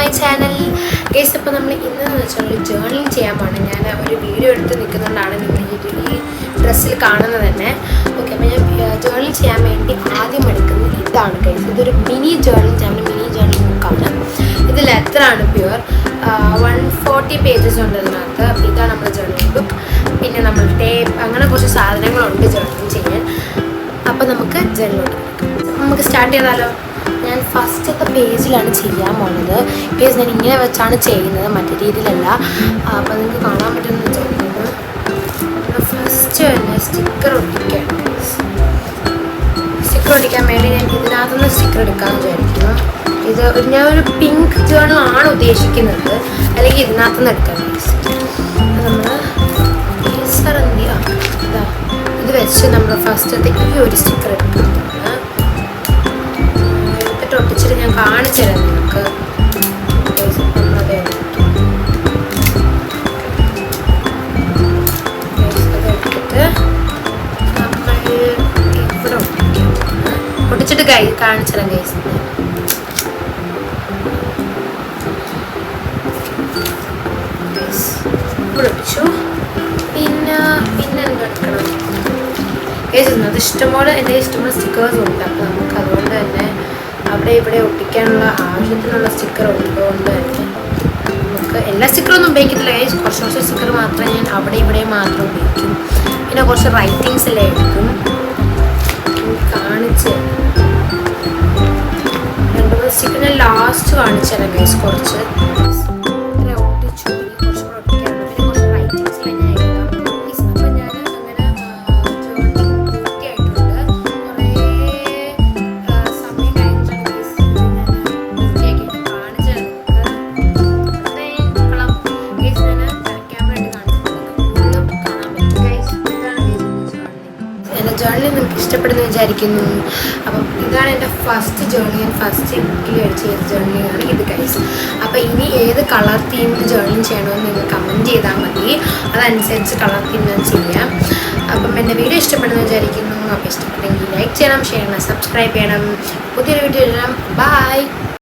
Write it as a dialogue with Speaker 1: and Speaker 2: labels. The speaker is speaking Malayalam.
Speaker 1: My channel. ഗൈസ്, അപ്പോൾ നമ്മൾ ഇന്നെന്ന് വെച്ചാൽ ഒരു ജേർണലിങ് ചെയ്യാൻ പോകണം. ഞാൻ ഒരു വീഡിയോ എടുത്ത് നിൽക്കുന്നതുകൊണ്ടാണ് നിങ്ങൾ ഈ ഡ്രസ്സിൽ കാണുന്നത് തന്നെ. ഓക്കെ, അപ്പോൾ ഞാൻ ജേർണൽ ചെയ്യാൻ വേണ്ടി ആദ്യം എടുക്കുന്നത് ഇതാണ് ഗൈസ്. ഇതൊരു മിനി ജേർണലിങ് ബുക്കാണ്. ഇത് ലെതറാണ്, പ്യുവർ 140 പേജസ് ഉണ്ട് ഇതിനകത്ത്. അപ്പോൾ ഇതാണ് നമ്മുടെ ജേർണലിങ് ബുക്ക്. പിന്നെ നമ്മൾ ടേപ്പ്, അങ്ങനെ കുറച്ച് സാധനങ്ങളുണ്ട് ജേർണലിങ് ചെയ്യാൻ. അപ്പോൾ നമുക്ക് നമുക്ക് സ്റ്റാർട്ട് ചെയ്താലോ? ഞാൻ ഫസ്റ്റത്തെ പേജിലാണ് ചെയ്യാൻ പോകുന്നത്. പേജ് ഞാൻ ഇങ്ങനെ വെച്ചാണ് ചെയ്യുന്നത്, മറ്റേ രീതിയിലല്ല. അപ്പോൾ നിങ്ങൾക്ക് കാണാൻ പറ്റുമെന്ന് വിചാരിക്കുന്നത്. ഫസ്റ്റ് തന്നെ സ്റ്റിക്കർ ഒട്ടിക്കുകയാണ്. സ്റ്റിക്കർ ഒട്ടിക്കാൻ വേണ്ടി ഞാൻ ഇതിനകത്തുനിന്ന് സ്റ്റിക്കർ എടുക്കാമെന്ന് വിചാരിക്കുന്നു. ഞാനൊരു പിങ്ക് ജേർണലാണ് ഉദ്ദേശിക്കുന്നത്, അല്ലെങ്കിൽ ഇതിനകത്തുനിന്ന് എടുക്കാം. നമ്മൾ ഇത് വെച്ച് നമ്മൾ ഫസ്റ്റത്തെ ഈ ഒരു സ്റ്റിക്കർ എടുക്കാം. ഒട്ടിച്ചിട്ട് ഞാൻ കാണിച്ചു തരാം നിങ്ങൾക്ക്. അതെടുത്തിട്ട് നമ്മൾ ഇവിടെ ഒട്ടിച്ചിട്ട് കാണിച്ചു തരാം ഗൈസ്. ഇവിടെ ഒട്ടിച്ചു. പിന്നെ എന്തെടുക്കണം ഗൈസ്? അത് ഇഷ്ടംപോലെ എൻ്റെ ഇഷ്ടംപോലെ സ്റ്റിക്കേഴ്സ് ഉണ്ട്. അപ്പോൾ നമുക്ക് അതുകൊണ്ട് തന്നെ അവിടെ ഇവിടെ ഒട്ടിക്കാനുള്ള ആവശ്യത്തിനുള്ള സ്റ്റിക്കർ ഉള്ളതുകൊണ്ട് തന്നെ നമുക്ക് എല്ലാ സ്റ്റിക്കറൊന്നും ഉപയോഗിക്കത്തില്ല ഗൈസ്. കുറച്ച് സ്റ്റിക്കർ മാത്രം ഞാൻ അവിടെ ഇവിടെ മാത്രം ഉപയോഗിക്കും. പിന്നെ കുറച്ച് റൈറ്റിങ്സിലെ എടുക്കും. കാണിച്ച് 2-3 സ്റ്റിക്കർ ഞാൻ ലാസ്റ്റ് കാണിച്ചു തരാം ഗൈസ്. കുറച്ച് ഒട്ടിച്ചു, കുറച്ച് കൂടെ ഒട്ടിക്കാറുണ്ട്. പിന്നെ കുറച്ച് റൈറ്റിങ്സിലെ ഞാൻ എഴുതാം. അപ്പം ഞാൻ അങ്ങനെ പൂർത്തിയായിട്ടുണ്ട്. കുറേ സമയം കഴിഞ്ഞിട്ടാണ് കാണിച്ചു ക്യാമറ കാണാൻ പറ്റും ഗൈസ്. ഇതാണ് എൻ്റെ ജേർണലിൽ നിങ്ങൾക്ക് ഇഷ്ടപ്പെടുന്നു വിചാരിക്കുന്നു. അപ്പം ഇതാണ് എൻ്റെ ഫസ്റ്റ് ജേർണി. ഞാൻ ഫസ്റ്റ് ചെയ്ത ജേർണലിയാണ് ഇത് ഗൈസ്. അപ്പോൾ ഇനി ഏത് കളർ തീമിൽ ജേർണലിങ് ചെയ്യണമെന്ന് നിങ്ങൾ കമൻറ്റ് ചെയ്താൽ മതി. അതനുസരിച്ച് കളർ തീം ഞാൻ ചെയ്യാം. അപ്പം എൻ്റെ വീഡിയോ ഇഷ്ടപ്പെടുന്നു വിചാരിക്കുന്നു. അപ്പോൾ ഇഷ്ടപ്പെട്ടെങ്കിൽ ലൈക്ക് ചെയ്യണം, ഷെയർ ചെയ്യണം, സബ്സ്ക്രൈബ് ചെയ്യണം. പുതിയൊരു വീഡിയോ ഇടാം. ബൈ.